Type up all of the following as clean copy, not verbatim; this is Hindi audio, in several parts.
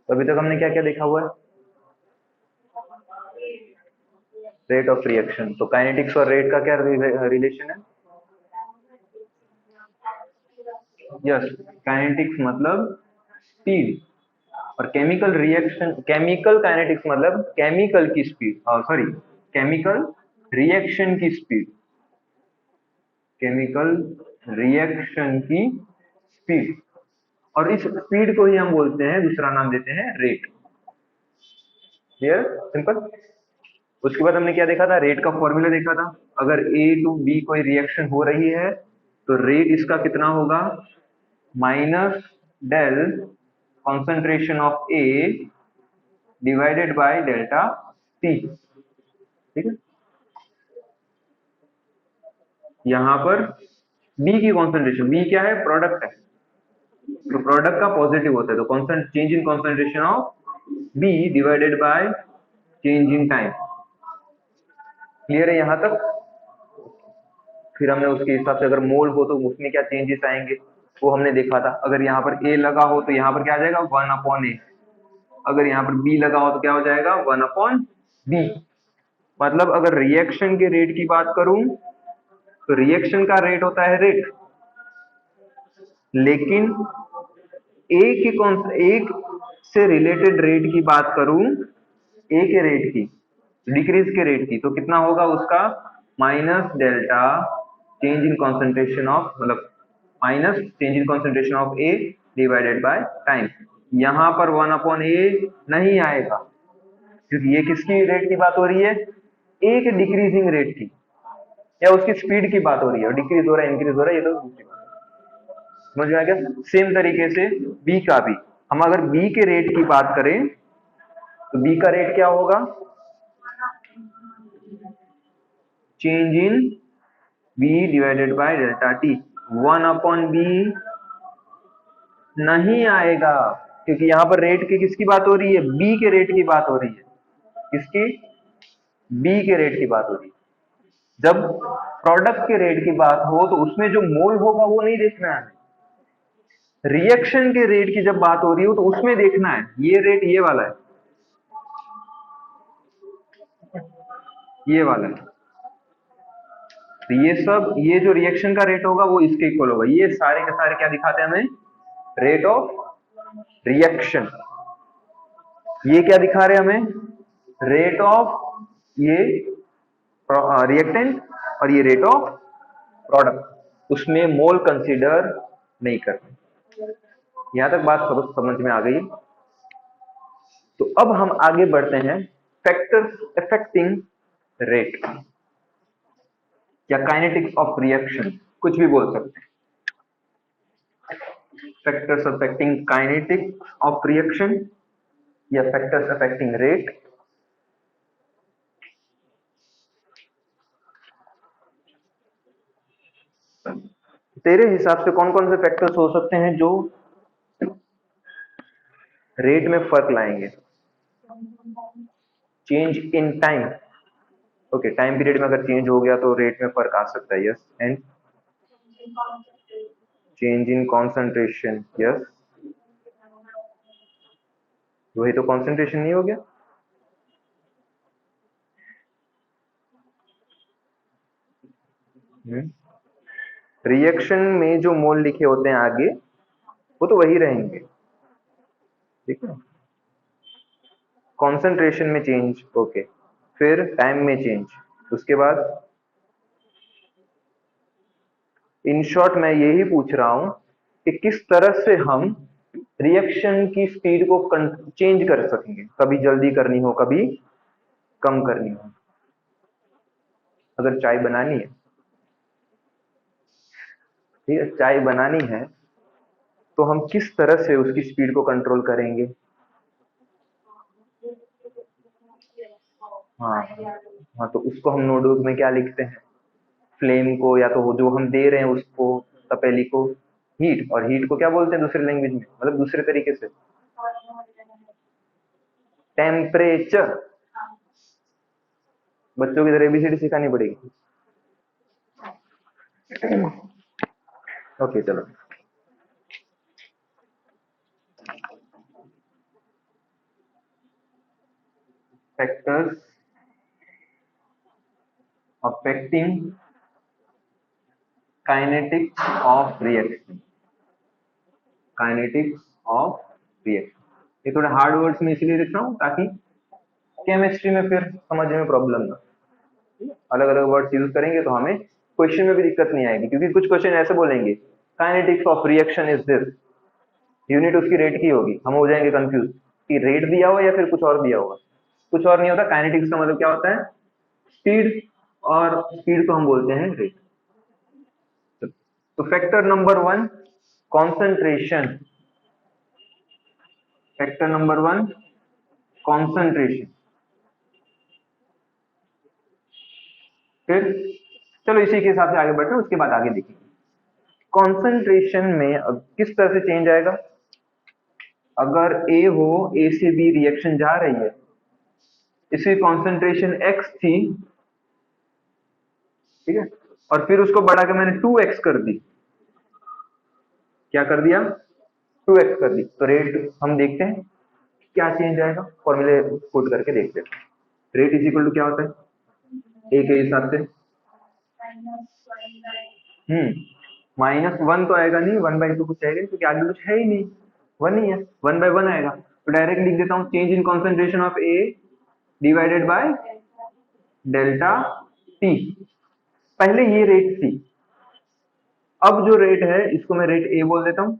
तो अभी तक हमने क्या क्या देखा हुआ है? Rate of reaction. तो काइनेटिक्स और रेट का क्या रिलेशन है? यस, काइनेटिक्स मतलब स्पीड, और केमिकल रिएक्शन, केमिकल काइनेटिक्स मतलब केमिकल की स्पीड, सॉरी, केमिकल रिएक्शन की स्पीड, केमिकल रिएक्शन की स्पीड। और इस स्पीड को ही हम बोलते हैं, दूसरा नाम देते हैं रेट। क्लियर? सिंपल। उसके बाद हमने क्या देखा था? रेट का फॉर्मूला देखा था। अगर ए टू बी कोई रिएक्शन हो रही है तो रेट इसका कितना होगा? Minus del concentration of A divided by delta T. ठीक है, यहां पर बी की कॉन्सेंट्रेशन, बी क्या है? प्रोडक्ट है, तो प्रोडक्ट का पॉजिटिव होता है, तो concent change in concentration of B divided by change in time. Clear है यहां तक? फिर हमने उसके हिसाब से, अगर मोल हो तो उसमें क्या चेंजेस आएंगे वो हमने देखा था। अगर यहाँ पर ए लगा हो तो यहाँ पर क्या आ जाएगा? 1/a। अगर यहाँ पर बी लगा हो तो क्या हो जाएगा? 1/b। मतलब अगर रिएक्शन के रेट की बात करूं तो रिएक्शन का रेट होता है रेट, लेकिन एक से रिलेटेड रेट की बात करूं, ए के रेट की, डिक्रीज के रेट की, तो कितना होगा उसका? Minus delta change in concentration of, मतलब minus change in concentration of A divided by time. यहां पर 1/a नहीं आएगा, क्योंकि ये किसकी रेट की बात हो रही है? ए के डिक्रीजिंग रेट की, या उसकी स्पीड की बात हो रही है। डिक्रीज हो रहा है, इंक्रीज हो रहा है, ये तो दूसरी बात है। समझ में आ गया? सेम तरीके से बी का भी, हम अगर बी के रेट की बात करें तो बी का रेट क्या होगा? Change in B divided by delta T. 1/b नहीं आएगा, क्योंकि यहां पर रेट की किसकी बात हो रही है? बी के रेट की बात हो रही है। किसकी? बी के रेट की बात हो रही है। जब प्रोडक्ट के रेट की बात हो तो उसमें जो मोल होगा वो नहीं देखना है। रिएक्शन के रेट की जब बात हो रही हो तो उसमें देखना है ये रेट, ये वाला है, ये वाला है। तो ये सब, ये जो रिएक्शन का रेट होगा वो इसके इक्वल होगा। ये सारे के सारे क्या दिखाते हैं हमें? Rate of reaction. ये क्या दिखा रहे हैं हमें? रेट ऑफ ये रिएक्टेंट, और ये रेट ऑफ प्रोडक्ट। उसमें मोल कंसीडर नहीं करते। यहां तक बात समझ में आ गई। तो अब हम आगे बढ़ते हैं, फैक्टर्स अफेक्टिंग रेट या काइनेटिक्स ऑफ रिएक्शन, कुछ भी बोल सकते हैं। Factors affecting kinetics of reaction या फैक्टर्स अफेक्टिंग रेट। तेरे हिसाब से कौन कौन से फैक्टर्स हो सकते हैं जो रेट में फर्क लाएंगे? Change in time, okay, time period में अगर चेंज हो गया तो रेट में फर्क आ सकता है, yes. And change in concentration, yes, वही तो कॉन्सेंट्रेशन नहीं हो गया? रिएक्शन में जो मोल लिखे होते हैं आगे वो तो वही रहेंगे, ठीक है। कॉन्सेंट्रेशन में चेंज, ओके, फिर टाइम में चेंज, उसके बाद इन शॉर्ट मैं यही पूछ रहा हूं कि किस तरह से हम रिएक्शन की स्पीड को चेंज कर सकेंगे, कभी जल्दी करनी हो कभी कम करनी हो। अगर चाय बनानी है, ठीक है, चाय बनानी है तो हम किस तरह से उसकी स्पीड को कंट्रोल करेंगे? हाँ हाँ, तो उसको हम नोटबुक में क्या लिखते हैं? फ्लेम को, या तो वो जो हम दे रहे हैं उसको, तपेली को हीट, और हीट को क्या बोलते हैं दूसरी लैंग्वेज में, मतलब दूसरे तरीके से? टेम्परेचर। बच्चों की तरह एबीसीडी सिखानी पड़ेगी। ओके चलो। Factors affecting kinetics of reaction. Kinetics of reaction, ये थोड़े हार्ड वर्ड्स में इसलिए लिख रहा हूं ताकि केमिस्ट्री में फिर समझने में प्रॉब्लम ना, अलग अलग वर्ड्स यूज करेंगे तो हमें क्वेश्चन में भी दिक्कत नहीं आएगी, क्योंकि कुछ क्वेश्चन ऐसे बोलेंगे kinetics of reaction is this, unit उसकी रेट की होगी, हम हो जाएंगे कंफ्यूज कि रेट दिया हुआ या फिर कुछ और दिया होगा। कुछ और नहीं होता, काइनेटिक्स का मतलब क्या होता है? स्पीड, और स्पीड को हम बोलते हैं रेट। तो factor number 1 concentration, factor number 1 concentration. फिर चलो इसी के हिसाब से आगे बढ़ते हैं, उसके बाद आगे देखेंगे कॉन्सेंट्रेशन में अब किस तरह से चेंज आएगा। अगर ए हो, ए से बी रिएक्शन जा रही है, इसकी कॉन्सेंट्रेशन x थी, ठीक है, और फिर उसको बढ़ा के मैंने 2x कर दी। क्या कर दिया? 2x कर दी, तो रेट हम देखते हैं क्या चेंज आएगा, फॉर्मूले पुट करके देखते हैं। रेट इज इक्वल टू क्या होता है ए के हिसाब से? -1 तो आएगा नहीं, 1/2 कुछ आएगा, क्योंकि आगे कुछ है ही नहीं, 1 ही है, 1/1 आएगा। तो डायरेक्ट लिख देता हूँ change in concentration of A divided by delta T. पहले ये रेट थी, अब जो रेट है इसको मैं रेट ए बोल देता हूँ।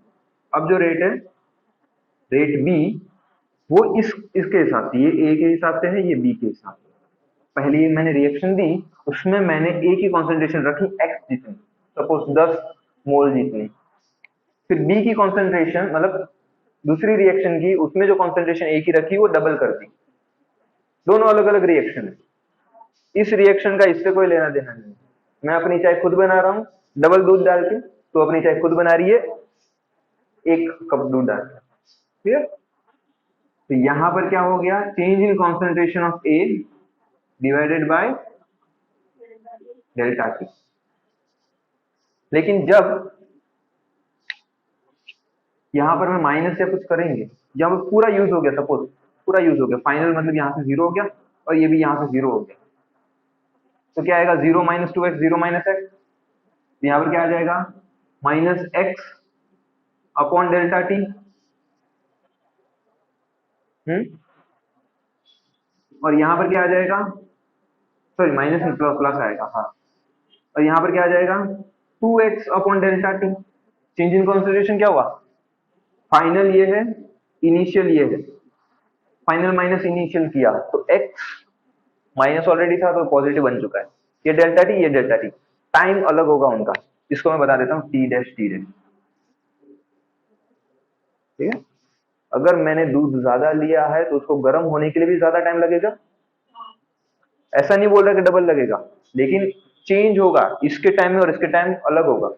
अब जो रेट है रेट बी, वो इसके हिसाब से, ये ए के हिसाब से है, ये बी के हिसाब से। पहले मैंने रिएक्शन दी, उसमें मैंने ए की कॉन्सेंट्रेशन रखी एक्स जितनी, सपोज 10 मोल जितनी। फिर बी की कॉन्सेंट्रेशन, मतलब दूसरी रिएक्शन की, उसमें जो कॉन्सेंट्रेशन ए की रखी वो डबल कर दी। दोनों अलग अलग रिएक्शन है, इस रिएक्शन का इससे कोई लेना देना नहीं। मैं अपनी चाय खुद बना रहा हूँ डबल दूध डाल के, तो अपनी चाय खुद बना रही है 1 कप दूध डाल के, ठीक है। तो यहां पर क्या हो गया? Change in concentration of A divided by delta T. लेकिन जब यहां पर मैं माइनस या कुछ करेंगे, जब पूरा यूज हो गया, सपोज पूरा यूज हो गया, फाइनल मतलब यहां से 0 हो गया और ये भी यहां से 0 हो गया, तो क्या आएगा? 0 - 2x 0 - x। यहां पर क्या आ जाएगा? -x upon delta T. और यहां पर क्या आ जाएगा? सॉरी, माइनस में प्लस प्लस आएगा, हाँ। और यहां पर क्या आ जाएगा? 2x upon delta T. Change in concentration क्या हुआ? फाइनल ये है, इनिशियल ये है, फाइनल माइनस इनिशियल किया तो x माइनस ऑलरेडी था तो पॉजिटिव बन चुका है। ये डेल्टा टी, ये डेल्टा टी, टाइम अलग होगा उनका, इसको मैं बता देता हूँ टी डैश टी डैश, ठीक है। अगर मैंने दूध ज्यादा लिया है तो उसको गर्म होने के लिए भी ज्यादा टाइम लगेगा, ऐसा नहीं बोल रहा कि डबल लगेगा, लेकिन चेंज होगा, इसके टाइम में और इसके टाइम अलग होगा,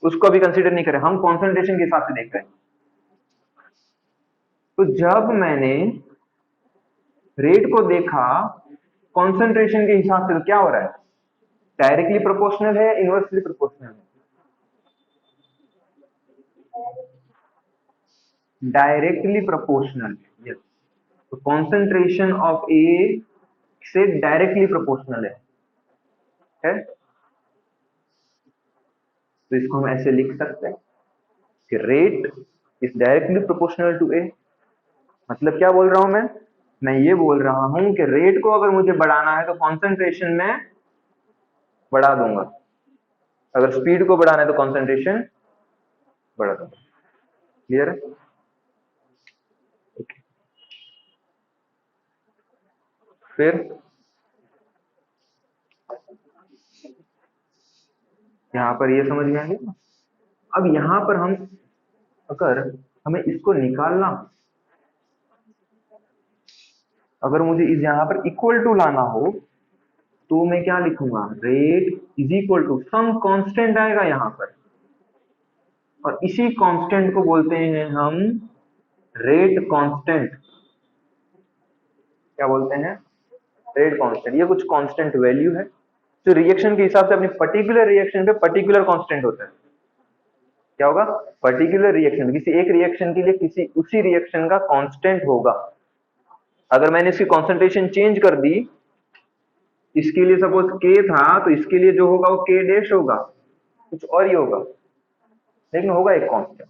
उसको अभी कंसीडर नहीं करें, हम कॉन्सेंट्रेशन के हिसाब से देख रहे हैं। तो जब मैंने रेट को देखा कॉन्सेंट्रेशन के हिसाब से, तो क्या हो रहा है? डायरेक्टली प्रोपोर्शनल है, इनवर्सली प्रोपोर्शनल है? Directly proportional, yes. तो कॉन्सेंट्रेशन ऑफ ए से डायरेक्टली प्रोपोर्शनल है। तो इसको हम ऐसे लिख सकते हैं कि rate is directly proportional to A. मतलब क्या बोल रहा हूं मैं ये बोल रहा हूं कि रेट को अगर मुझे बढ़ाना है तो कॉन्सेंट्रेशन में बढ़ा दूंगा, अगर स्पीड को बढ़ाना है तो कॉन्सेंट्रेशन बढ़ा दूंगा। क्लियर है? फिर यहाँ पर ये समझ में आ गया। अब यहाँ पर हम अगर हमें इसको निकालना, अगर मुझे इस यहाँ पर इक्वल टू लाना हो तो मैं क्या लिखूंगा, rate is equal to some constant आएगा यहाँ पर, और इसी कांस्टेंट को बोलते हैं हम रेट कांस्टेंट। क्या बोलते हैं, रेट कांस्टेंट। ये कुछ कांस्टेंट वैल्यू है जो रिएक्शन के हिसाब से अपनी पर्टिकुलर रिएक्शन पे पर्टिकुलर कांस्टेंट होता है। क्या होगा, पर्टिकुलर रिएक्शन, किसी एक रिएक्शन के लिए किसी उसी रिएक्शन का कांस्टेंट होगा। अगर मैंने इसकी कॉन्सेंट्रेशन चेंज कर दी, इसके लिए सपोज के था तो इसके लिए जो होगा वो के डैश होगा, कुछ और ही होगा, लेकिन होगा एक कांस्टेंट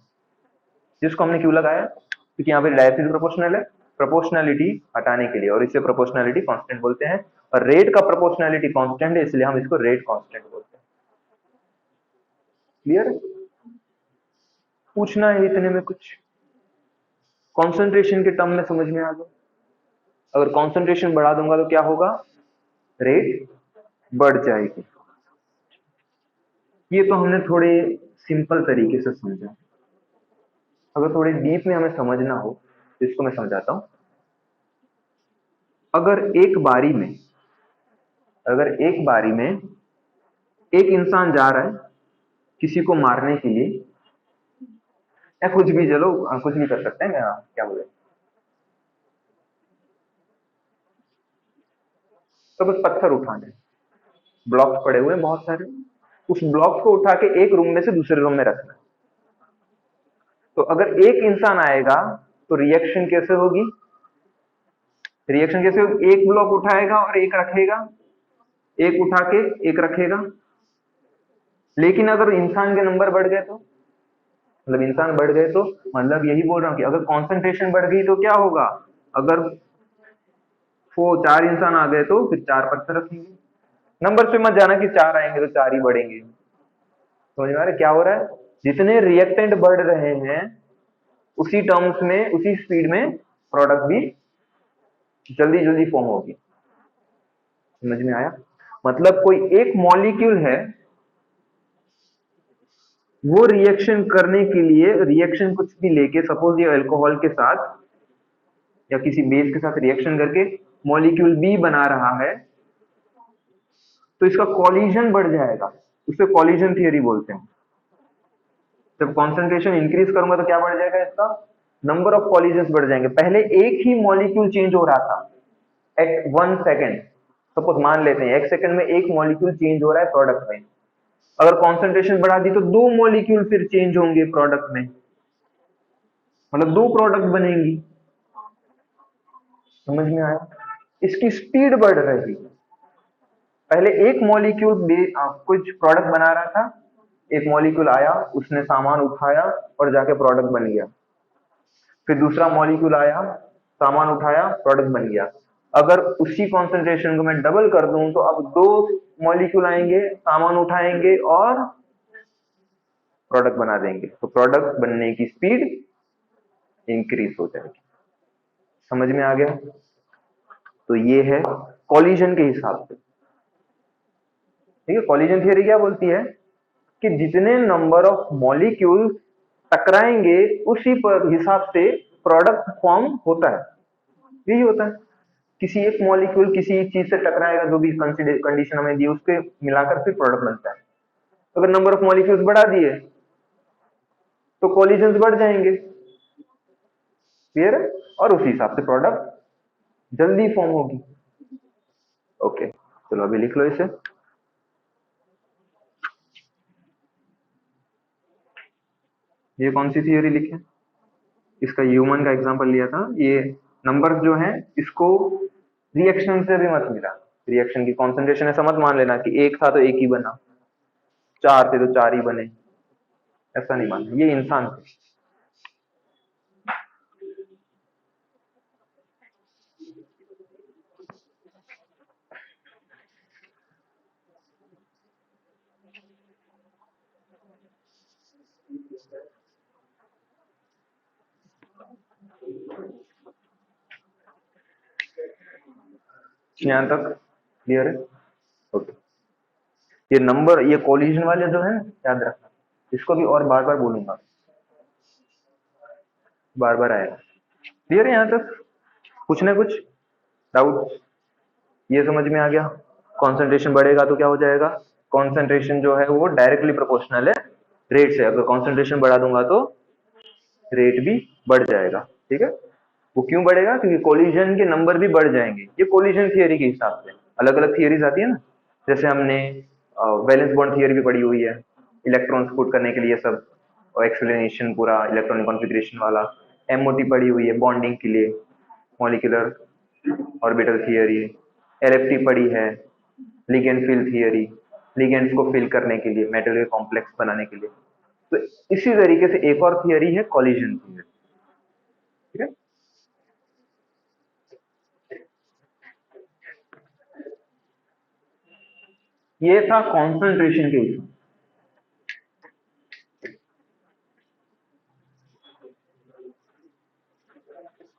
जिसको हमने क्यों लगाया, क्योंकि यहाँ पे डायरेक्टली प्रोपोर्शनल है, प्रोपोर्शनलिटी हटाने के लिए, और इसे प्रोपोर्शनलिटी कांस्टेंट बोलते हैं। और रेट का प्रोपोर्शनलिटी कांस्टेंट है, इसलिए हम इसको रेट कांस्टेंट बोलते हैं। क्लियर, पूछना है इतने में कुछ, कॉन्सेंट्रेशन के टर्म में समझ में आ गया। अगर कॉन्सेंट्रेशन बढ़ा दूंगा तो क्या होगा, रेट बढ़ जाएगी। ये तो हमने थोड़े सिंपल तरीके से समझा। अगर थोड़े डीप में हमें समझना हो तो इसको मैं समझाता हूं। अगर एक बारी में, अगर एक बारी में एक इंसान जा रहा है किसी को मारने के लिए, या कुछ भी, चलो कुछ भी कर सकते हैं, क्या बोले, तो बस पत्थर उठाने, ब्लॉक्स पड़े हुए हैं बहुत सारे, उस ब्लॉक को उठा के एक रूम में से दूसरे रूम में रखना है। तो अगर एक इंसान आएगा तो रिएक्शन कैसे होगी, रिएक्शन कैसे होगी, एक ब्लॉक उठाएगा और एक रखेगा, एक उठा के एक रखेगा। लेकिन अगर इंसान के नंबर बढ़ गए तो, मतलब इंसान बढ़ गए तो, मतलब यही बोल रहा हूं कि अगर कॉन्सेंट्रेशन बढ़ गई तो क्या होगा, अगर वो 4 इंसान आ गए तो फिर 4 पत्थर रखेंगे। नंबर पे मत जाना कि 4 आएंगे तो 4 ही बढ़ेंगे। समझ में आ रहा है क्या हो रहा है, जितने रिएक्टेंट बढ़ रहे हैं उसी टर्म्स में, उसी स्पीड में प्रोडक्ट भी जल्दी जल्दी फॉर्म होगी। समझ में आया, मतलब कोई एक मॉलिक्यूल है, वो रिएक्शन करने के लिए, रिएक्शन कुछ भी लेके, सपोज ये अल्कोहल के साथ या किसी बेस के साथ रिएक्शन करके मॉलिक्यूल बी बना रहा है, तो इसका कॉलिजन बढ़ जाएगा, उसे कॉलिजन थियरी बोलते हैं। जब कॉन्सेंट्रेशन इंक्रीज करूंगा तो क्या बढ़ जाएगा, इसका नंबर ऑफ कॉलिजन बढ़ जाएंगे। पहले एक ही मॉलिक्यूल चेंज हो रहा था एट 1 सेकेंड, सपोज मान लेते हैं 1 सेकेंड में एक मॉलिक्यूल चेंज हो रहा है प्रोडक्ट में। अगर कॉन्सेंट्रेशन बढ़ा दी तो 2 मॉलिक्यूल फिर चेंज होंगे प्रोडक्ट में, मतलब 2 प्रोडक्ट बनेंगी। समझ में आया, इसकी स्पीड बढ़ रही, पहले एक मॉलिक्यूल कुछ प्रोडक्ट बना रहा था, एक मॉलिक्यूल आया, उसने सामान उठाया और जाके प्रोडक्ट बन गया। फिर दूसरा मॉलिक्यूल आया, सामान उठाया, प्रोडक्ट बन गया। अगर उसी कॉन्सेंट्रेशन को मैं डबल कर दूं तो अब 2 मॉलिक्यूल आएंगे, सामान उठाएंगे और प्रोडक्ट बना देंगे, तो प्रोडक्ट बनने की स्पीड इंक्रीज हो जाएगी। समझ में आ गया, तो ये है कॉलिजन के हिसाब से। ठीक है, कॉलिजन थियरी क्या बोलती है कि जितने नंबर ऑफ मॉलिक्यूल टकराएंगे उसी पर हिसाब से प्रोडक्ट फॉर्म होता है। यही होता है, किसी एक मॉलिक्यूल किसी चीज से टकराएगा, जो भी कंडीशन हमें दी उसके मिलाकर फिर प्रोडक्ट बनता है। अगर नंबर ऑफ मॉलिक्यूल्स बढ़ा दिए तो कॉलिजन बढ़ जाएंगे, क्लियर है, और उसी हिसाब से प्रोडक्ट जल्दी फॉर्म होगी। ओके, चलो अभी लिख लो इसे। ये कौन सी थियरी लिखे, इसका ह्यूमन का एग्जांपल लिया था। ये नंबर जो है इसको रिएक्शन से भी मत मिला, रिएक्शन की कॉन्सेंट्रेशन ऐसा मत मान लेना कि एक था तो एक ही बना, 4 थे तो 4 ही बने, ऐसा नहीं मानना, ये इंसान थे। यहाँ तक क्लियर है? ओके। ये नंबर, ये कोलिजन वाले जो है याद रखना, इसको भी और बार बार बोलूंगा, बार बार आएगा। क्लियर है यहाँ तक? कुछ ना कुछ डाउट? ये समझ में आ गया? कॉन्सेंट्रेशन बढ़ेगा तो क्या हो जाएगा? कॉन्सेंट्रेशन जो है वो डायरेक्टली प्रोपोर्शनल है रेट से। अगर कॉन्सेंट्रेशन बढ़ा दूंगा तो रेट भी बढ़ जाएगा। ठीक है? वो क्यों बढ़ेगा? क्योंकि कोलिजन के नंबर भी बढ़ जाएंगे। ये कोलिजन थियरी के हिसाब से। अलग अलग थियरीज आती है ना, जैसे हमने वैलेंस बॉन्ड थियरी भी पढ़ी हुई है, इलेक्ट्रॉन्स पुट करने के लिए सब, और एक्सप्लेनेशन पूरा इलेक्ट्रॉनिक कॉन्फ़िगरेशन वाला। एमओटी पढ़ी हुई है बॉन्डिंग के लिए, मॉलिक्यूलर ऑर्बिटल थियरी। एलएफटी पढ़ी है, लिगेंड फिल थियरी, लिगेंड्स को फिल करने के लिए, मेटल के कॉम्प्लेक्स बनाने के लिए। तो इसी तरीके से एक और थियरी है कॉलिजन थियरी। ठीक है? ये था कॉन्सेंट्रेशन के हिसाब।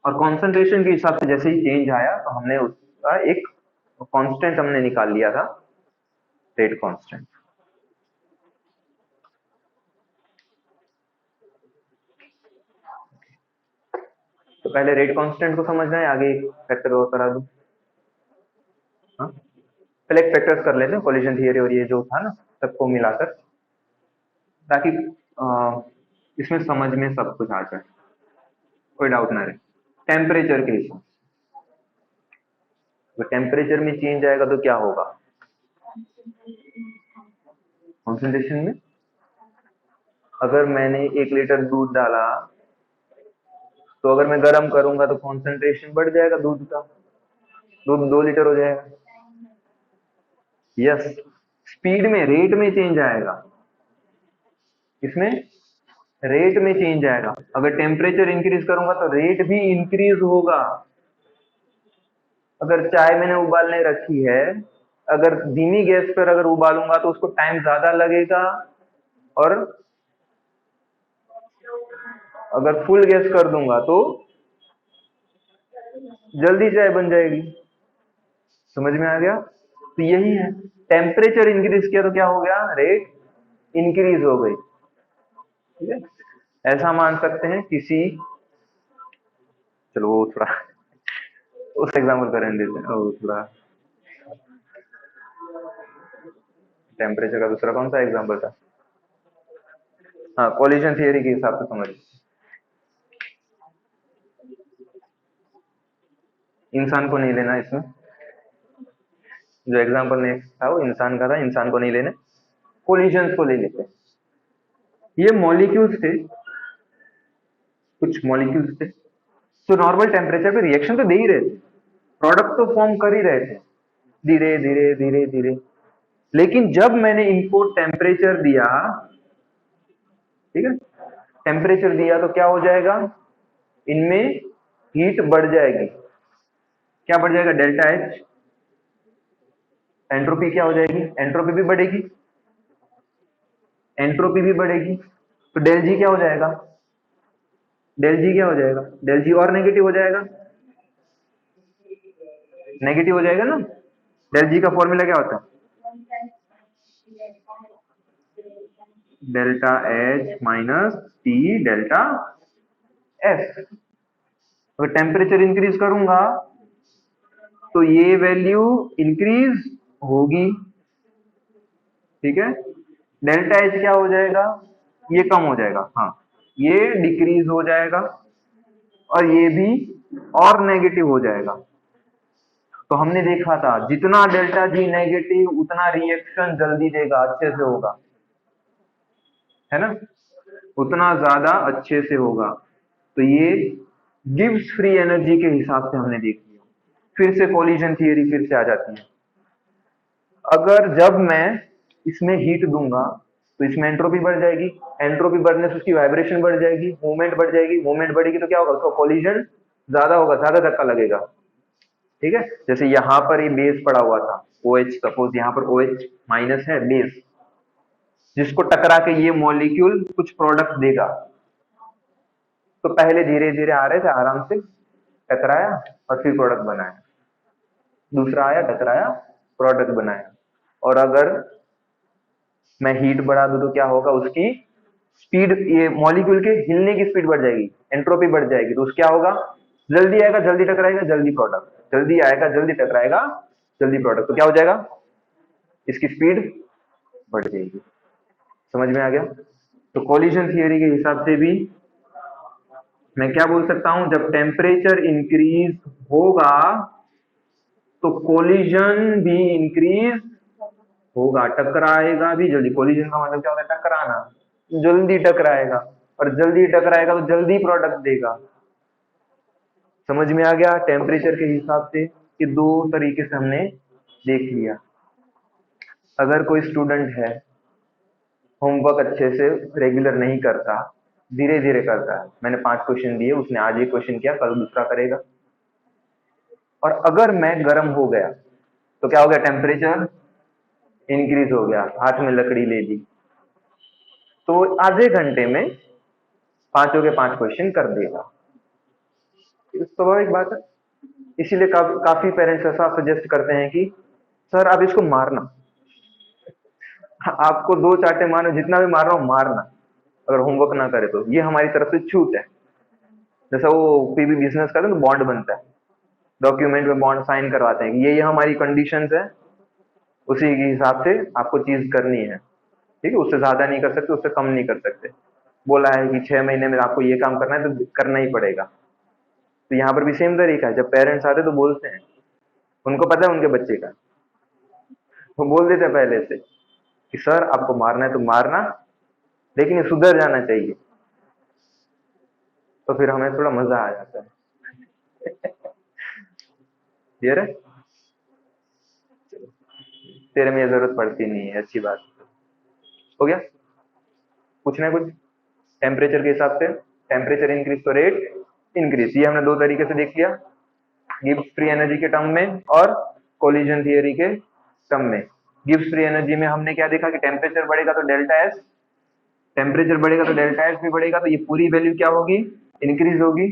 और कॉन्सेंट्रेशन के हिसाब से जैसे ही चेंज आया तो हमने उसका एक कांस्टेंट हमने निकाल लिया था, रेट कांस्टेंट। तो पहले रेट कांस्टेंट को समझना है, आगे एक फैक्टर और करा दूं। हाँ, पहले एक फैक्टर्स कर लेते हैं, कोलिजन थियरी और ये जो था ना सबको मिलाकर, ताकि इसमें समझ में सब कुछ आ जाए, कोई डाउट ना रहे। टेम्परेचर के हिसाब, तो टेम्परेचर में चेंज आएगा तो क्या होगा? कॉन्सेंट्रेशन में अगर मैंने 1 लीटर दूध डाला, तो अगर मैं गर्म करूंगा तो कॉन्सेंट्रेशन बढ़ जाएगा दूध का, दूध 2 लीटर हो जाएगा। यस, स्पीड में, रेट में चेंज आएगा। इसमें रेट में चेंज आएगा। अगर टेम्परेचर इंक्रीज करूंगा तो रेट भी इंक्रीज होगा। अगर चाय मैंने उबालने रखी है, अगर धीमी गैस पर अगर उबालूंगा तो उसको टाइम ज्यादा लगेगा, और अगर फुल गैस कर दूंगा तो जल्दी चाय बन जाएगी। समझ में आ गया? तो यही है, टेम्परेचर इंक्रीज किया तो क्या हो गया? रेट इंक्रीज हो गई। ठीक है? ऐसा मान सकते हैं किसी, चलो वो थोड़ा उस एग्जाम्पल पर रहने देते हैं, वो थोड़ा टेम्परेचर का दूसरा कौन सा एग्जाम्पल था? हाँ, कोलिजन थियरी के हिसाब से समझ। इंसान को नहीं लेना इसमें, जो एग्जाम्पल नेक्स्ट था वो इंसान का था, इंसान को नहीं लेने, कोलिजन को ले लेते हैं। ये मॉलिक्यूल्स थे, कुछ मॉलिक्यूल्स थे तो नॉर्मल टेम्परेचर पे रिएक्शन तो दे ही रहे थे, प्रोडक्ट तो फॉर्म कर ही रहे थे, धीरे धीरे धीरे धीरे। लेकिन जब मैंने इनको टेम्परेचर दिया, ठीक है, टेम्परेचर दिया तो क्या हो जाएगा? इनमें हीट बढ़ जाएगी। क्या बढ़ जाएगा? Delta H. एंट्रोपी क्या हो जाएगी? एंट्रोपी भी बढ़ेगी, एंट्रोपी भी बढ़ेगी। तो डेल जी क्या हो जाएगा? डेल जी क्या हो जाएगा? डेल जी और नेगेटिव हो जाएगा, नेगेटिव हो जाएगा ना। डेल जी का फॉर्मूला क्या होता है? Delta H minus T delta F. अगर टेम्परेचर इंक्रीज करूंगा तो ये वैल्यू इंक्रीज होगी। ठीक है? डेल्टा एच क्या हो जाएगा? ये कम हो जाएगा, हाँ, ये डिक्रीज हो जाएगा, और ये भी और नेगेटिव हो जाएगा। तो हमने देखा था जितना डेल्टा जी नेगेटिव उतना रिएक्शन जल्दी देगा, अच्छे से होगा, है ना, उतना ज्यादा अच्छे से होगा। तो ये गिब्स फ्री एनर्जी के हिसाब से हमने देख लिया। फिर से कोलिजन थियरी फिर से आ जाती है। अगर जब मैं इसमें हीट दूंगा तो इसमें एंट्रोपी बढ़ जाएगी, एंट्रोपी बढ़ने से उसकी वाइब्रेशन बढ़ जाएगी, मूवमेंट बढ़ जाएगी, मूवमेंट बढ़ेगी तो क्या होगा? उसका कोलिजन ज्यादा होगा, ज्यादा धक्का लगेगा। ठीक है? जैसे यहाँ पर ये बेस पड़ा हुआ था OH, सपोज यहाँ पर OH माइनस है बेस, जिसको टकरा के ये मॉलिक्यूल कुछ प्रोडक्ट देगा। तो पहले धीरे धीरे आ रहे थे, आराम से टकराया और फिर प्रोडक्ट बनाया। दूसरा आया टकराया, प्रोडक्ट बनाया। और अगर मैं हीट बढ़ा दूं तो क्या होगा, उसकी स्पीड, ये मॉलिक्यूल के हिलने की स्पीड बढ़ जाएगी, एंट्रोपी बढ़ जाएगी, तो उसका क्या होगा, जल्दी आएगा जल्दी टकराएगा जल्दी प्रोडक्ट, जल्दी आएगा जल्दी टकराएगा जल्दी प्रोडक्ट, तो क्या हो जाएगा, इसकी स्पीड बढ़ जाएगी। समझ में आ गया? तो कोलिजन थियरी के हिसाब से भी मैं क्या बोल सकता हूं, जब टेम्परेचर इंक्रीज होगा तो कोलिजन भी इंक्रीज होगा, टकराएगा भी जल्दी। कोलिजन का मतलब क्या होता है, टकराना, जल्दी टकराएगा, और जल्दी टकराएगा तो जल्दी प्रोडक्ट देगा। समझ में आ गया? टेम्परेचर के हिसाब से ये दो तरीके से हमने देख लिया। अगर कोई स्टूडेंट है, होमवर्क अच्छे से रेगुलर नहीं करता, धीरे धीरे करता है, मैंने 5 क्वेश्चन दिए, उसने आज एक क्वेश्चन किया, कल दूसरा करेगा, और अगर मैं गर्म हो गया तो क्या हो गया, टेम्परेचर इंक्रीज हो गया, हाथ में लकड़ी ले ली, तो आधे घंटे में पांचों के 5 क्वेश्चन कर देगा। स्वाभाविक बात है। इसीलिए काफी पेरेंट्स ऐसा सजेस्ट करते हैं कि सर आप इसको मारना, आपको 2 चांटे मारो, जितना भी मार रहा हूं मारना, अगर होमवर्क ना करे तो। ये हमारी तरफ से छूट है। जैसा वो पीबी बिजनेस करते हैं तो बॉन्ड बनता है, डॉक्यूमेंट में बॉन्ड साइन करवाते हैं कि ये हमारी कंडीशंस है, उसी के हिसाब से आपको चीज करनी है, ठीक है, उससे ज्यादा नहीं कर सकते, उससे कम नहीं कर सकते। बोला है कि 6 महीने में आपको ये काम करना है तो करना ही पड़ेगा। तो यहाँ पर भी सेम तरीका है, जब पेरेंट्स आते तो बोलते हैं, उनको पता है उनके बच्चे का, वो बोल देते हैं पहले से कि सर आपको मारना है तो मारना, लेकिन ये सुधर जाना चाहिए। तो फिर हमें थोड़ा मजा आ जाता है। क्लियर है? तेरे में ये जरूरत पड़ती नहीं है, अच्छी बात। हो गया? पूछना है कुछ? टेम्परेचर के हिसाब से टेम्परेचर इंक्रीज तो रेट इंक्रीज, ये हमने 2 तरीके से देख लिया, गिब्स फ्री एनर्जी के टर्म में और कोलिजन थियरी के टर्म में। गिब्स फ्री एनर्जी में हमने क्या देखा कि टेम्परेचर बढ़ेगा तो डेल्टा एस, टेम्परेचर बढ़ेगा तो डेल्टा एस भी बढ़ेगा, तो ये पूरी वैल्यू क्या होगी, इंक्रीज होगी।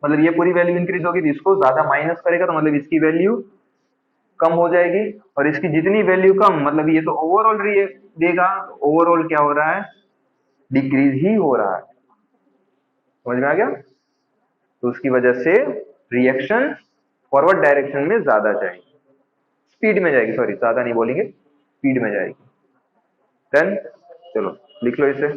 मतलब ये पूरी वैल्यू इंक्रीज होगी, तो इसको ज्यादा माइनस करेगा तो मतलब इसकी वैल्यू कम हो जाएगी, और इसकी जितनी वैल्यू कम, मतलब ये तो ओवरऑल देगा, ओवरऑल क्या हो रहा है, डिक्रीज ही हो रहा है। समझ में आ गया? तो उसकी वजह से रिएक्शन फॉरवर्ड डायरेक्शन में ज्यादा जाएगी, स्पीड में जाएगी, सॉरी ज्यादा नहीं बोलेंगे, स्पीड में जाएगी। देन चलो लिख लो इसे।